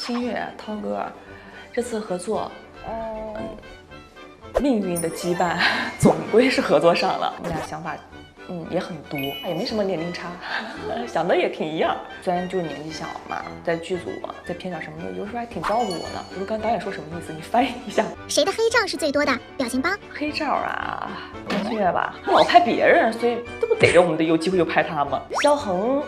新月、涛哥这次合作，命运的羁绊总归是合作上了。我们俩想法，也很多，也没什么年龄差，想的也挺一样。虽然就是年纪小嘛，在剧组、在片场什么的，有时候还挺照顾我的。我说刚导演说什么意思？你翻译一下。谁的黑照是最多的？表情包。黑照啊，新月吧，他老拍别人，所以这不逮着我们的有机会就拍他吗？萧恒，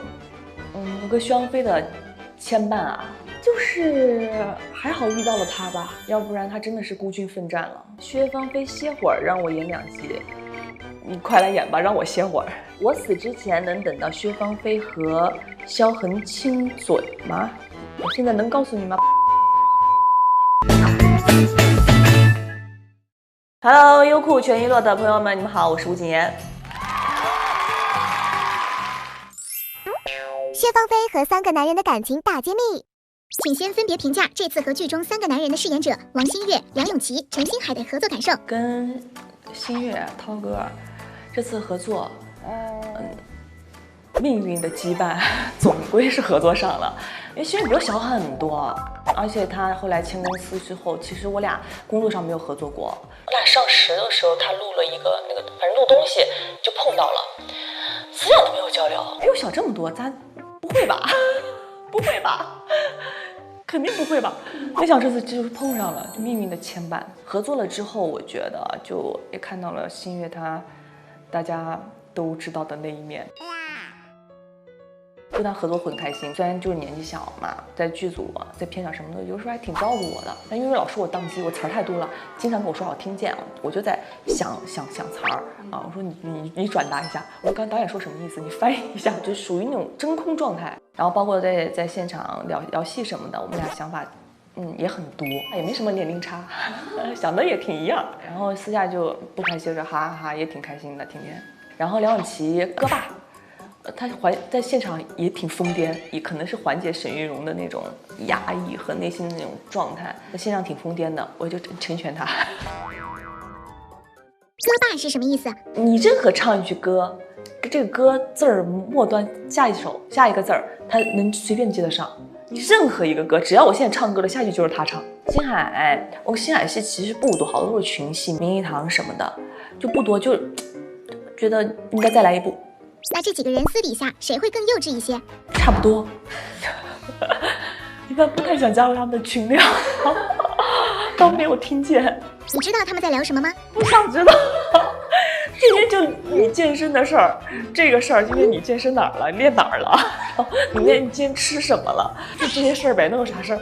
有个薛王菲的牵绊啊。就是还好遇到了他吧，要不然他真的是孤军奋战了。薛芳菲歇会儿，让我演2集，你快来演吧，让我歇会儿。我死之前能等到薛芳菲和萧恒亲嘴吗？我现在能告诉你吗 ？Hello， 优酷全娱乐的朋友们，你们好，我是吴谨言。薛芳菲和3个男人的感情大揭秘。请先分别评价这次和剧中3个男人的饰演者王新月、梁咏琪、陈星海的合作感受。跟新月、涛哥这次合作，命运的羁绊总归是合作上了。因为新月比我小很多，而且他后来签公司之后，其实我俩工作上没有合作过。我俩上10的时候，他录了一个反正录东西就碰到了，思想都没有交流。比我小这么多，咱不会吧？不会吧？肯定不会吧？没想这次就是碰上了命运的牵绊。合作了之后，我觉得就也看到了新月大家都知道的那一面。跟他合作很开心，虽然就是年纪小嘛，在剧组、在片场什么的，有时候还挺照顾我的。但因为老说我宕机，我词儿太多了，经常跟我说好听见，我就在想词儿啊。我说你转达一下，我说刚导演说什么意思？你翻译一下，就属于那种真空状态。然后包括在现场聊戏什么的，我们俩想法也很多，也没什么年龄差，想的也挺一样。然后私下就不开心着，哈哈哈，也挺开心的，天天。然后梁咏琪歌霸。他在现场也挺疯癫，也可能是缓解沈玉荣的那种压抑和内心的那种状态，在现场挺疯癫的，我就成全他。歌霸是什么意思？你任何唱一句歌，这个歌字儿末端下一个字儿，他能随便接得上。任何一个歌，只要我现在唱歌了，下一句就是他唱。星海，我新海戏其实不多，好多都是群戏、明一堂什么的，就不多，就觉得应该再来一部。那这几个人私底下谁会更幼稚一些？差不多。一般不太想加入他们的群聊，当没有听见。你知道他们在聊什么吗？不想知道。今天就你健身的事儿，这个事儿，今天你健身哪儿了？练哪儿了？你今天吃什么了？就这些事儿呗，能有啥事儿？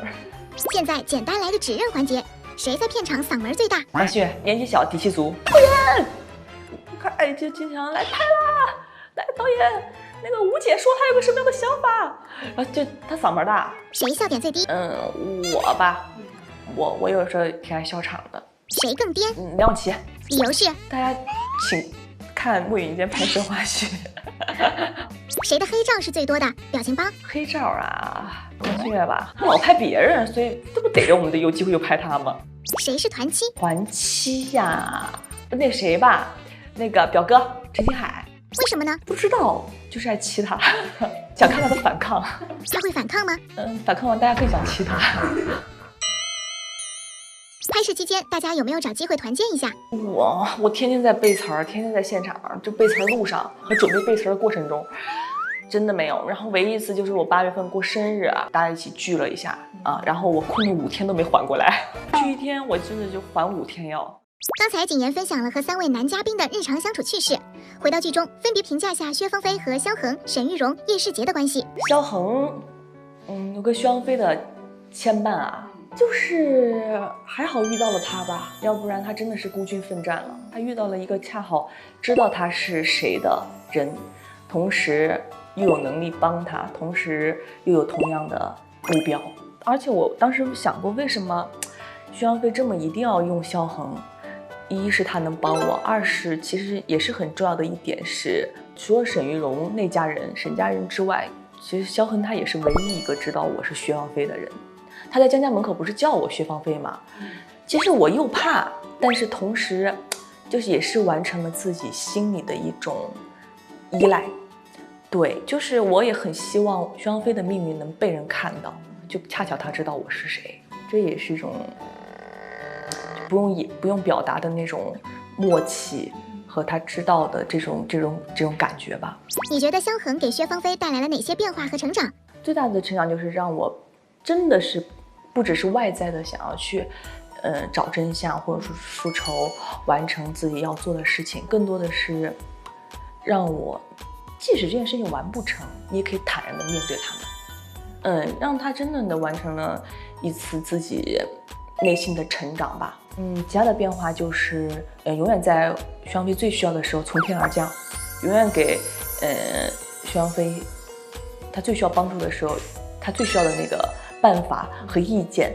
现在简单来个指认环节，谁在片场嗓门最大？王旭，年纪小，底气足。导演，快就经常来拍啦！来，导演，那个吴姐说她有个什么样的想法，然后就她嗓门大。谁笑点最低？我吧，我有时候挺爱笑场的。谁更颠？梁咏琪。理由是？大家请看《沐雨人间》拍摄花絮。谁的黑照是最多的？表情包。黑照啊，新月吧，他老拍别人，所以这不逮着我们的有机会就拍他吗？谁是团妻？团妻呀，那谁吧，那个表哥陈星海。为什么呢？不知道，就是爱气他，想看他的反抗。他会反抗吗？反抗完大家更想气他。拍摄期间，大家有没有找机会团建一下？我天天在背词儿，天天在现场，就背词儿路上和准备背词儿的过程中，真的没有。然后唯一一次就是我8月份过生日啊，大家一起聚了一下啊，然后我困了5天都没缓过来，聚1天我真的就缓5天药。刚才谨言分享了和3位男嘉宾的日常相处趣事，回到剧中，分别评价下薛芳菲和萧恒、沈玉荣、叶世杰的关系。萧恒，有个薛芳菲的牵绊啊，就是还好遇到了他吧，要不然他真的是孤军奋战了。他遇到了一个恰好知道他是谁的人，同时又有能力帮他，同时又有同样的目标。而且我当时想过，为什么薛芳菲这么一定要用萧恒？一是他能帮我，二是其实也是很重要的一点是，除了沈玉荣那家人、沈家人之外，其实萧恒他也是唯一一个知道我是薛芳菲的人。他在江家门口不是叫我薛芳菲吗？其实我又怕，但是同时就是也是完成了自己心里的一种依赖。对，就是我也很希望薛芳菲的命运能被人看到。就恰巧他知道我是谁，这也是一种就不用表达的那种默契和他知道的这种感觉吧。你觉得萧恒给薛芳菲带来了哪些变化和成长？最大的成长就是让我真的是不只是外在的想要去找真相或者说复仇，完成自己要做的事情，更多的是让我即使这件事情完不成，你也可以坦然的面对他们。让他真正的完成了一次自己内心的成长吧。其他的变化就是永远在薛芳菲最需要的时候从天而降，永远给薛芳菲她最需要帮助的时候，她最需要的那个办法和意见，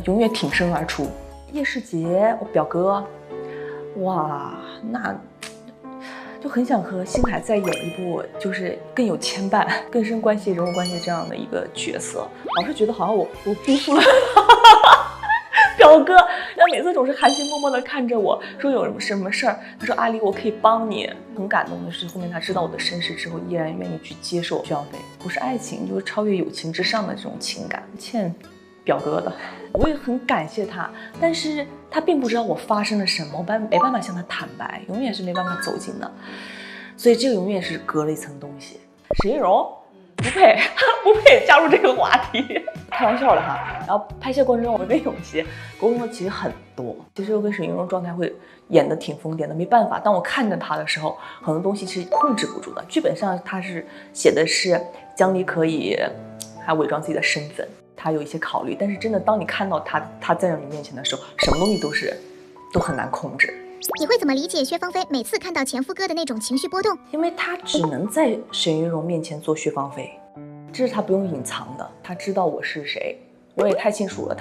永远挺身而出。叶世杰，我表哥，哇，那就很想和星海再演一部，就是更有牵绊、更深关系、人物关系这样的一个角色。老是觉得好像我辜负了表哥，他每次总是含情脉脉地看着我说有什么事儿，他说阿离我可以帮你。很感动的是后面他知道我的身世之后，依然愿意去接受薛芳菲，不是爱情就是超越友情之上的这种情感，欠表哥的。我也很感谢他，但是他并不知道我发生了什么，我没办法向他坦白，永远是没办法走近的，所以这个永远是隔了一层东西。沈玉荣不配加入这个话题，开玩笑的哈。然后拍摄过程中，我跟永琪沟通的其实很多。其实我跟沈玉荣状态会演得挺疯癫的，没办法。当我看着他的时候，很多东西是控制不住的。剧本上他是写的是江离可以还伪装自己的身份，他有一些考虑，但是真的当你看到他在你面前的时候，什么东西都很难控制。你会怎么理解薛芳菲每次看到前夫哥的那种情绪波动？因为他只能在沈玉荣面前做薛芳菲，这是他不用隐藏的，他知道我是谁，我也太清楚了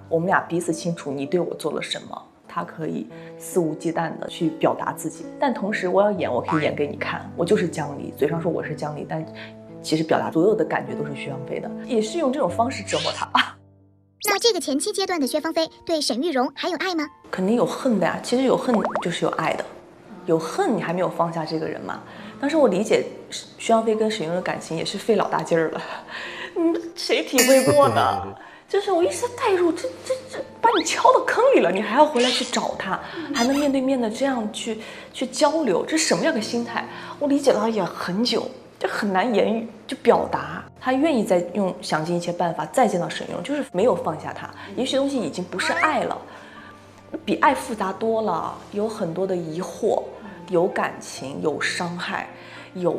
我们俩彼此清楚你对我做了什么，他可以肆无忌惮的去表达自己，但同时我要演，我可以演给你看，我就是江离，嘴上说我是江离，但其实表达所有的感觉都是薛芳菲的，也是用这种方式折磨他。那这个前期阶段的薛芳菲对沈玉荣还有爱吗？肯定有恨的呀，其实有恨就是有爱的，有恨你还没有放下这个人嘛。当时我理解薛芳菲跟沈玉荣的感情也是费老大劲儿了，谁体会过呢？就是我一直代入，这把你敲到坑里了，你还要回来去找他，还能面对面的这样去交流，这什么样的心态？我理解了也很久，就很难言语就表达。他愿意再想尽一切办法再见到沈玉荣，就是没有放下他。也许东西已经不是爱了，比爱复杂多了，有很多的疑惑，有感情，有伤害，有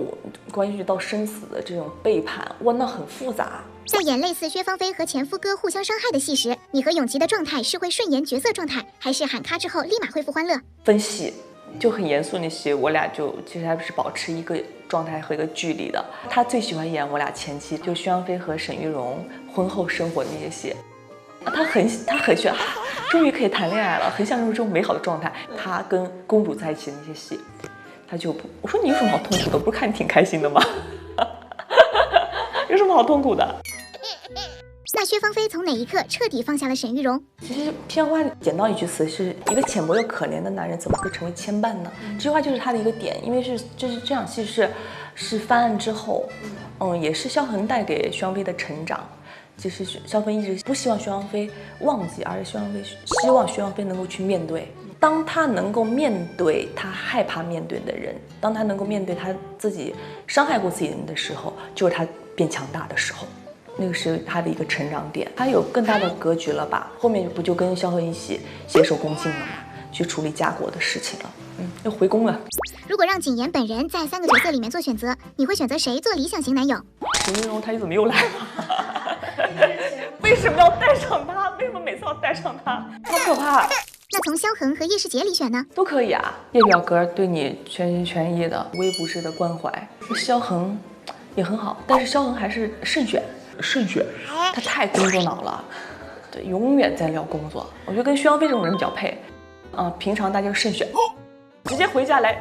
关系到生死的这种背叛，哇，那很复杂。在演类似薛芳菲和前夫哥互相伤害的戏时，你和永琪的状态是会顺延角色状态，还是喊咔之后立马恢复欢乐？分戏就很严肃那戏，我俩就其实还是保持一个状态和一个距离的。他最喜欢演我俩前期就薛芳菲和沈玉荣婚后生活的那些戏，他很喜欢，终于可以谈恋爱了，很享受这种美好的状态。他跟公主在一起的那些戏，他就不，我说你有什么好痛苦的？不是看你挺开心的吗？有什么好痛苦的？那薛芳菲从哪一刻彻底放下了沈玉荣？其实片花捡到一句词是一个浅薄又可怜的男人怎么会成为牵绊呢？这句话就是他的一个点，因为这场戏是翻案之后，也是萧恒带给薛芳菲的成长。其实萧恒一直不希望薛芳菲忘记，而是希望薛芳菲能够去面对。当他能够面对他害怕面对的人，当他能够面对他自己伤害过自己的人的时候，就是他变强大的时候。那个是他的一个成长点，他有更大的格局了吧？后面不就跟萧恒一起携手共进了吗？去处理家国的事情了，又回宫了。如果让谨言本人在3个角色里面做选择，你会选择谁做理想型男友？沈玉荣他怎么又来了？为什么要带上他？为什么每次要带上他？好可怕！那从萧恒和叶世杰里选呢？都可以啊。叶表哥对你全心全意的、无微不至的关怀，萧恒也很好，但是萧恒还是慎选。他太工作脑了，对，永远在聊工作。我觉得跟薛芳菲这种人比较配，平常大家就慎选，直接回家来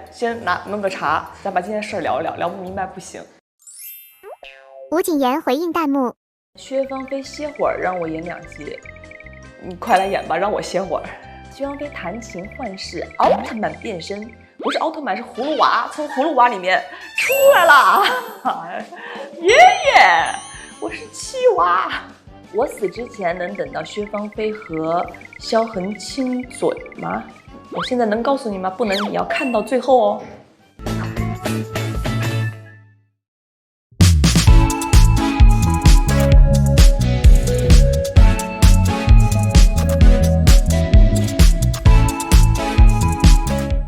先弄个茶，再把今天事儿聊一聊，聊不明白不行。吴谨言回应弹幕：薛芳菲歇会儿，让我演2集，你快来演吧，让我歇会儿。薛芳菲弹琴幻视，奥特曼变身，不是奥特曼是葫芦娃，从葫芦娃里面出来了，爷爷。我是七娃，我死之前能等到薛芳菲和萧恒亲嘴吗？我现在能告诉你吗？不能，你要看到最后哦。